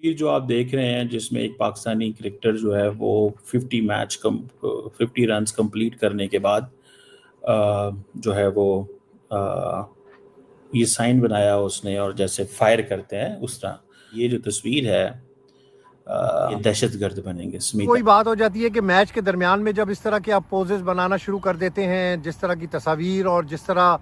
ये जो आप देख रहे हैं जिसमें एक पाकिस्तानी क्रिकेटर जो है वो 50 रन्स कंप्लीट करने के बाद जो है वो अ, ये साइन बनाया उसने और जैसे फायर करते हैं उस तरह ये जो तस्वीर है ये दहशतगर्द बनेंगे स्मिता। कोई बात हो जाती है कि मैच के दरमियान में जब इस तरह के आप पोजेस बनाना शुरू कर देते हैं, जिस तरह की तस्वीर और जिस तरह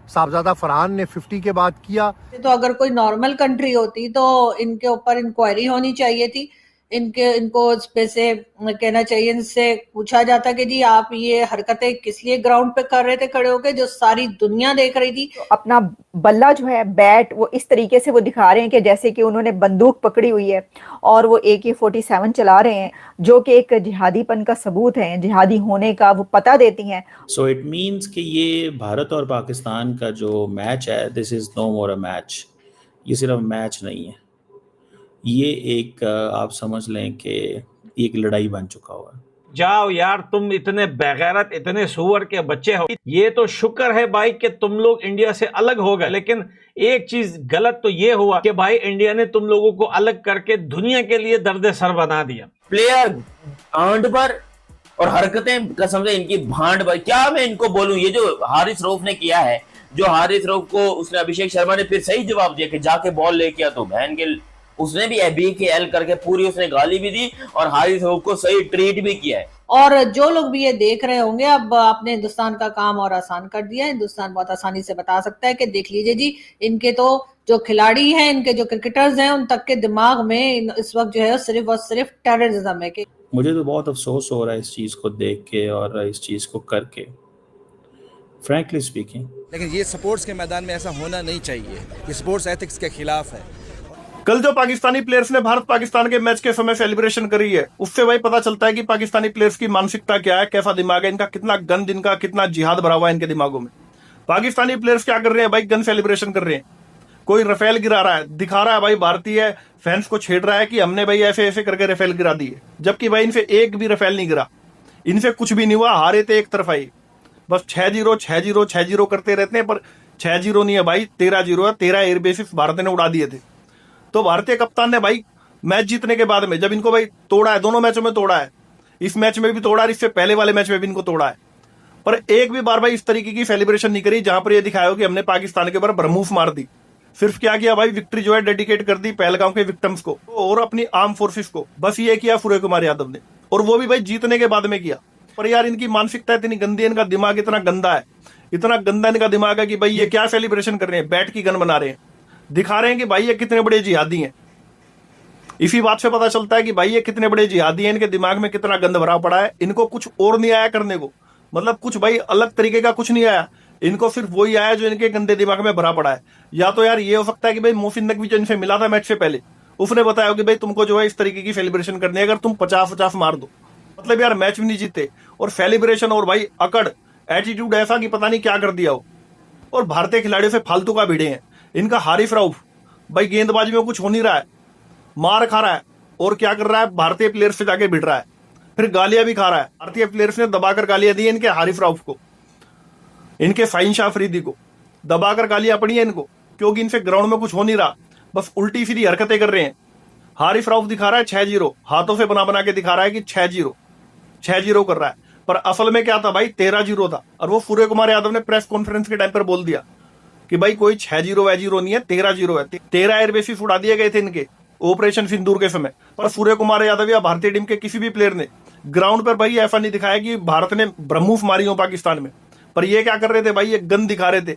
साहबजादा फरहान ने 50 के बाद किया। तो अगर कोई नॉर्मल कंट्री होती तो इनके ऊपर इंक्वायरी होनी चाहिए थी, इनको इस पे से कहना चाहिए, इनसे पूछा जाता कि जी आप ये हरकतें किस लिए ग्राउंड पे कर रहे थे खड़े होके, जो सारी दुनिया देख रही थी। तो अपना बल्ला जो है, बैट, वो इस तरीके से वो दिखा रहे हैं कि जैसे कि उन्होंने बंदूक पकड़ी हुई है और वो AK-47 चला रहे हैं, जो कि एक जिहादीपन का सबूत है, जिहादी होने का वो पता देती हैं। सो इट मीन्स कि ये भारत और पाकिस्तान का जो मैच है, this is no more a match. ये सिर्फ मैच नहीं है, ये एक आप समझ लें कि एक लड़ाई बन चुका हुआ है। जाओ यार, तुम इतने बेगैरत, इतने सुअर के बच्चे हो। ये तो शुक्र है भाई कि तुम लोग इंडिया से अलग हो गए, लेकिन एक चीज गलत तो ये हुआ कि भाई इंडिया ने तुम लोगों को अलग करके दुनिया के लिए दर्द सर बना दिया। प्लेयर भांड पर और हरकतें कसम से इनकी भांड पर, क्या मैं इनको बोलूं। ये जो हारिस रऊफ ने किया है, जो हारिस रऊफ को उसने अभिषेक शर्मा ने फिर सही जवाब दिया कि जाके बॉल लेके आ, तो बहन के उसने भी BKL करके पूरी उसने गाली भी दी और हारिस रऊफ को सही ट्रीट भी किया है। और जो लोग भी ये देख रहे होंगे, अब आपने हिंदुस्तान का काम और आसान कर दिया है। हिंदुस्तान बहुत आसानी से बता सकता है कि देख लीजिए जी, इनके तो जो खिलाड़ी हैं, इनके जो क्रिकेटर्स हैं, उन तक के दिमाग में इस वक्त जो है सिर्फ और सिर्फ टेररिज्म है। कि मुझे तो बहुत अफसोस हो रहा है इस चीज़ को देख के और इस चीज़ को करके, फ्रैंकली स्पीकिंग। लेकिन ये स्पोर्ट्स के मैदान में ऐसा होना नहीं चाहिए, ये स्पोर्ट्स एथिक्स के खिलाफ है। कल जो पाकिस्तानी प्लेयर्स ने भारत पाकिस्तान के मैच के समय सेलिब्रेशन करी है, उससे वही पता चलता है कि पाकिस्तानी प्लेयर्स की मानसिकता क्या है, कैसा दिमाग है इनका, कितना गंद, इनका कितना जिहाद भरा हुआ है इनके दिमागों में। पाकिस्तानी प्लेयर्स क्या कर रहे हैं भाई, गन सेलिब्रेशन कर रहे हैं। कोई राफेल गिरा रहा है, दिखा रहा है भाई, भारतीय फैंस को छेड़ रहा है कि हमने भाई ऐसे ऐसे करके राफेल गिरा दिए, जबकि भाई इनसे एक भी राफेल नहीं गिरा, इनसे कुछ भी नहीं हुआ, हारे थे एक तरफा ही। बस 6-0 6-0 6-0 करते रहते हैं, पर 6-0 नहीं है भाई, 13-0 है। 13 एयरबेसिस भारत ने उड़ा दिए थे। तो भारतीय कप्तान ने भाई मैच जीतने के बाद में जब इनको भाई तोड़ा है, दोनों मैचों में तोड़ा है, इस मैच में भी तोड़ा है, इससे पहले वाले मैच में भी इनको तोड़ा है, पर एक भी बार भाई इस तरीके की सेलिब्रेशन नहीं करी जहां पर ये दिखाया हो कि हमने पाकिस्तान के ऊपर ब्रह्मूफ मार दी। सिर्फ क्या किया भाई, विक्ट्री जो है डेडिकेट कर दी पहलगाम के विक्टिम्स को और अपनी आर्म फोर्सेस को। बस ये किया सूर्य कुमार यादव ने, और वो भी भाई जीतने के बाद में किया। पर यार इनकी मानसिकता इतनी गंदी है, इनका दिमाग इतना गंदा है, इतना गंदा इनका दिमाग है कि भाई ये क्या सेलिब्रेशन कर रहे हैं, बैट की गन बना रहे हैं, दिखा रहे हैं कि भाई ये कितने बड़े जिहादी हैं। इसी बात से पता चलता है कि भाई ये कितने बड़े जिहादी हैं, इनके दिमाग में कितना गंद भरा पड़ा है। इनको कुछ और नहीं आया करने को, मतलब कुछ भाई अलग तरीके का कुछ नहीं आया, इनको सिर्फ वही आया जो इनके गंदे दिमाग में भरा पड़ा है। या तो यार ये हो सकता है कि भाई मोहसिन नकवी जो इनसे मिला था मैच से पहले, उसने बताया कि भाई तुमको जो है इस तरीके की सेलिब्रेशन करनी है, अगर तुम 50-50 मार दो, मतलब यार मैच भी नहीं जीते और सेलिब्रेशन और भाई अकड़ एटीट्यूड ऐसा कि पता नहीं क्या कर दिया हो। और भारतीय खिलाड़ियों से फालतू का भिड़े हैं। इनका हारिस रऊफ भाई गेंदबाजी में कुछ हो नहीं रहा है, मार खा रहा है, और क्या कर रहा है, भारतीय प्लेयर्स से जाके भिड़ रहा है, फिर गालियां भी खा रहा है। भारतीय प्लेयर्स ने दबाकर गालियां दी इनके हारिस रऊफ को, इनके साइन शाह अफरीदी को दबाकर गालियां पड़ी है इनको, क्योंकि इनसे ग्राउंड में कुछ हो नहीं रहा, बस उल्टी सीधी हरकतें कर रहे हैं। हारिस रऊफ दिखा रहा है 6-0, हाथों से बना बना के दिखा रहा है कि 6-0 कर रहा है, पर असल में क्या था भाई, 13-0 था। और वो सूर्य कुमार यादव ने प्रेस कॉन्फ्रेंस के टाइम पर बोल दिया कि भाई कोई 6-0 नहीं है, 13-0 है। 13 एयरबेसिस उड़ा दिए गए थे इनके ऑपरेशन सिंदूर के समय। पर सूर्य कुमार यादव या भारतीय टीम के किसी भी प्लेयर ने ग्राउंड पर भाई ऐसा नहीं दिखाया कि भारत ने ब्रह्मूफ मारी हो पाकिस्तान में। पर ये क्या कर रहे थे भाई, ये गंद दिखा रहे थे,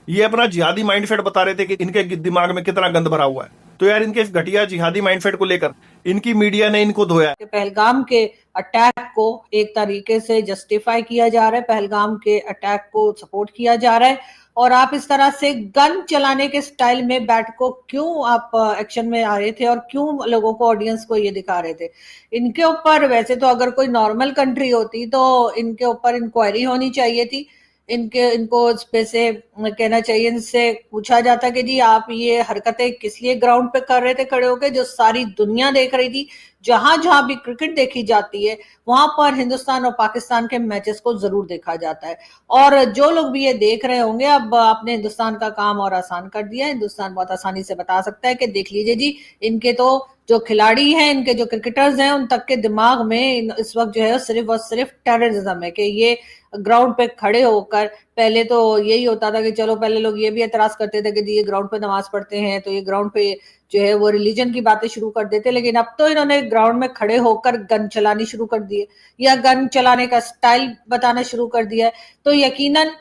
ये अपना जिहादी माइंडसेट बता रहे थे कि इनके दिमाग में कितना गंद भरा हुआ है। तो यार इनके इस घटिया जिहादी माइंडसेट को लेकर इनकी मीडिया ने इनको धोया। पहलगाम के अटैक को एक तरीके से जस्टिफाई किया जा रहा है, पहलगाम के अटैक को सपोर्ट किया जा रहा है, और आप इस तरह से गन चलाने के स्टाइल में बैट को क्यों आप एक्शन में आ रहे थे और क्यों लोगों को, ऑडियंस को ये दिखा रहे थे। इनके ऊपर वैसे तो अगर कोई नॉर्मल कंट्री होती तो इनके ऊपर इंक्वायरी होनी चाहिए थी, इनको इस पे से कहना चाहिए, इनसे पूछा जाता कि जी आप ये हरकतें किस लिए ग्राउंड पे कर रहे थे खड़े होके, जो सारी दुनिया देख रही थी, जहां जहां भी क्रिकेट देखी जाती है वहां पर हिंदुस्तान और पाकिस्तान के मैचेस को जरूर देखा जाता है। और जो लोग भी ये देख रहे होंगे, अब आपने हिंदुस्तान का काम और आसान कर दिया। हिंदुस्तान बहुत आसानी से बता सकता है कि देख लीजिए जी, इनके तो जो खिलाड़ी हैं, इनके जो क्रिकेटर्स हैं, उन तक के दिमाग में इस वक्त जो है सिर्फ और सिर्फ टेररिज्म है कि ये ग्राउंड पे खड़े होकर, पहले तो यही होता था कि चलो पहले लोग ये भी एतराज करते थे कि ये ग्राउंड पे नमाज पढ़ते हैं तो ये ग्राउंड पे जो है वो रिलीजन की बातें शुरू कर देते, लेकिन अब तो इन्होंने ग्राउंड में खड़े होकर गन चलानी शुरू कर दी है या गन चलाने का स्टाइल बताना शुरू कर दिया है। तो यकीनन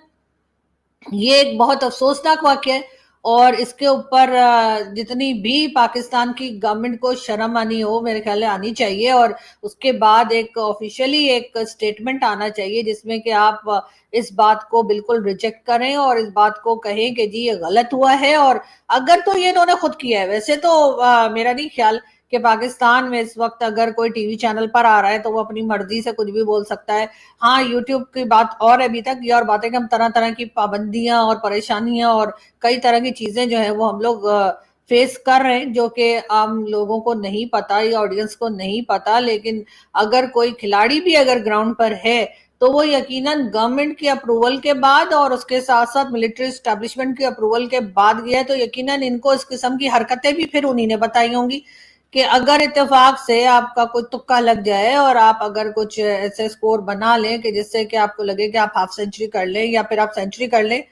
ये एक बहुत अफसोसनाक वाक्य है और इसके ऊपर जितनी भी पाकिस्तान की गवर्नमेंट को शर्म आनी हो, मेरे ख्याल में आनी चाहिए और उसके बाद एक ऑफिशियली एक स्टेटमेंट आना चाहिए जिसमें कि आप इस बात को बिल्कुल रिजेक्ट करें और इस बात को कहें कि जी ये गलत हुआ है। और अगर तो ये इन्होंने खुद किया है, वैसे तो मेरा नहीं ख्याल कि पाकिस्तान में इस वक्त अगर कोई टीवी चैनल पर आ रहा है तो वो अपनी मर्जी से कुछ भी बोल सकता है। हाँ, यूट्यूब की बात और अभी तक ये और बातें कि हम तरह तरह की पाबंदियां और परेशानियां और कई तरह की चीजें जो है वो हम लोग फेस कर रहे हैं जो कि आम लोगों को नहीं पता या ऑडियंस को नहीं पता। लेकिन अगर कोई खिलाड़ी भी अगर ग्राउंड पर है तो वो यकीनन गवर्नमेंट की अप्रूवल के बाद और उसके साथ साथ मिलिट्री एस्टैब्लिशमेंट की अप्रूवल के बाद गया है। तो यकीनन इनको इस किस्म की हरकतें भी फिर उन्हीं ने बताई होंगी कि अगर इत्तेफाक से आपका कोई तुक्का लग जाए और आप अगर कुछ ऐसे स्कोर बना लें कि जिससे कि आपको लगे कि आप हाफ सेंचुरी कर लें या फिर आप सेंचुरी कर लें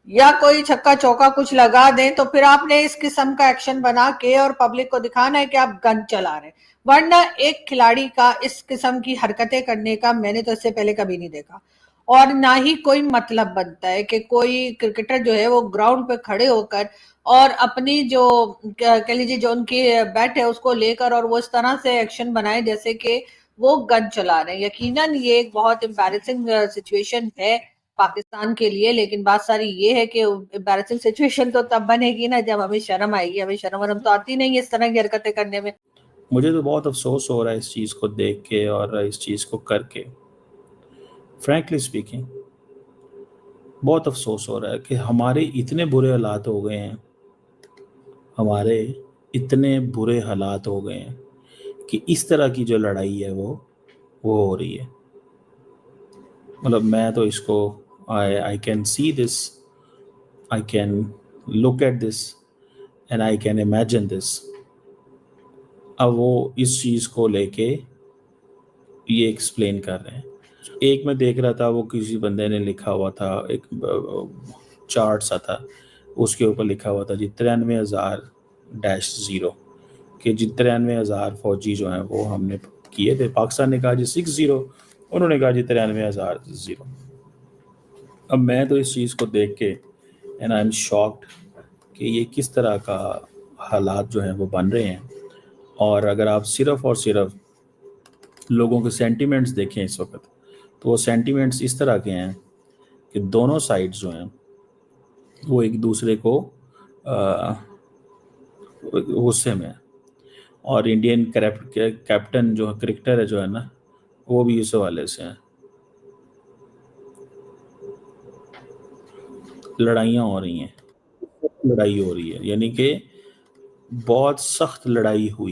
या कोई छक्का चौका कुछ लगा दें, तो फिर आपने इस किस्म का एक्शन बना के और पब्लिक को दिखाना है कि आप गन चला रहे हैं। वरना एक खिलाड़ी का इस किस्म की हरकतें करने का मैंने तो इससे पहले कभी नहीं देखा और ना ही कोई मतलब बनता है कि कोई क्रिकेटर जो है वो ग्राउंड पे खड़े होकर और अपनी जो कह लीजिए जो उनकी बैट है उसको लेकर और वो इस तरह से एक्शन बनाए जैसे कि वो गन चला रहे हैं। यकीनन ये एक बहुत एम्बैरेसिंग सिचुएशन है पाकिस्तान के लिए, लेकिन बात सारी ये है कि एम्बैरेसिंग सिचुएशन तो तब बनेगी ना जब हमें शर्म आएगी। हमें शर्म वरम तो आती नहीं है इस तरह की हरकतें करने में। मुझे तो बहुत अफसोस हो रहा है इस चीज़ को देख के और इस चीज़ को करके, फ्रैंकली स्पीकिंग बहुत अफसोस हो रहा है कि हमारे इतने बुरे हालात हो गए हैं, हमारे इतने बुरे हालात हो गए हैं कि इस तरह की जो लड़ाई है वो हो रही है। मतलब मैं तो इसको I can see this, I can look at this and I can imagine this. अब वो इस चीज़ को लेके ये एक्सप्लेन कर रहे हैं। एक मैं देख रहा था, वो किसी बंदे ने लिखा हुआ था, एक चार्ट सा था, उसके ऊपर लिखा हुआ था जी 93,000-0 कि जी 93,000 फौजी जो हैं वो हमने किए थे। पाकिस्तान ने कहा जी 60, उन्होंने कहा जी 93,000-0। अब मैं तो इस चीज़ को देख के एंड आई एम शॉक्ड कि ये किस तरह का हालात जो हैं वो बन रहे हैं। और अगर आप सिर्फ़ और सिर्फ लोगों के सेंटिमेंट्स देखें इस वक्त, तो वो सेंटिमेंट्स इस तरह के हैं कि दोनों साइड्स जो हैं वो एक दूसरे को गुस्से में है। और इंडियन कैप्टन जो क्रिकेटर है जो है ना, वो भी इस हवाले से हैं। लड़ाइयाँ हो रही हैं, लड़ाई हो रही है, यानी कि बहुत सख्त लड़ाई हो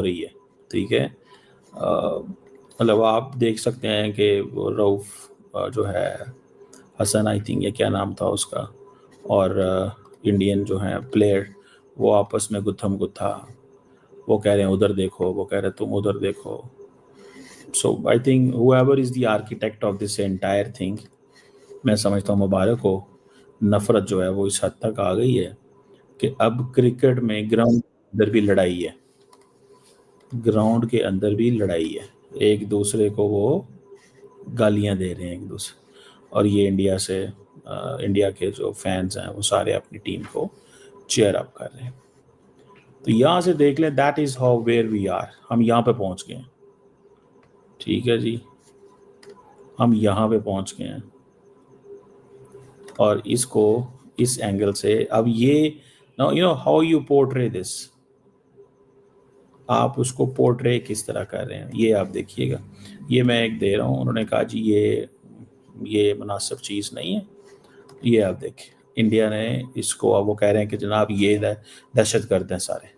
रही है। ठीक है, मतलब आप देख सकते हैं कि वो रऊफ जो है हसन, आई थिंक, या क्या नाम था उसका, और इंडियन जो है प्लेयर, वो आपस में गुत्थम गुत्था, वो कह रहे हैं उधर देखो, वो कह रहे हैं तुम उधर देखो। So I think whoever is the architect of this entire thing, मैं समझता हूँ मुबारक हो, नफ़रत जो है वो इस हद तक आ गई है कि अब क्रिकेट में ग्राउंड के अंदर भी लड़ाई है, ग्राउंड के अंदर भी लड़ाई है, एक दूसरे को वो गालियां दे रहे हैं एक दूसरे। और ये इंडिया के जो फैंस हैं वो सारे अपनी टीम को चीयर अप कर रहे हैं। तो यहाँ से देख लें, that is how where we are, हम यहाँ पे पहुँच गए हैं। ठीक है जी, हम यहाँ पे पहुँच गए हैं। और इसको इस एंगल से अब ये now you know how you portray this, आप उसको पोर्ट्रे किस तरह कर रहे हैं ये आप देखिएगा। ये मैं एक दे रहा हूँ, उन्होंने कहा जी ये मुनासिब चीज़ नहीं है, ये आप देखें। इंडिया ने इसको, अब वो कह रहे हैं कि जनाब ये दहशत गर्द हैं सारे,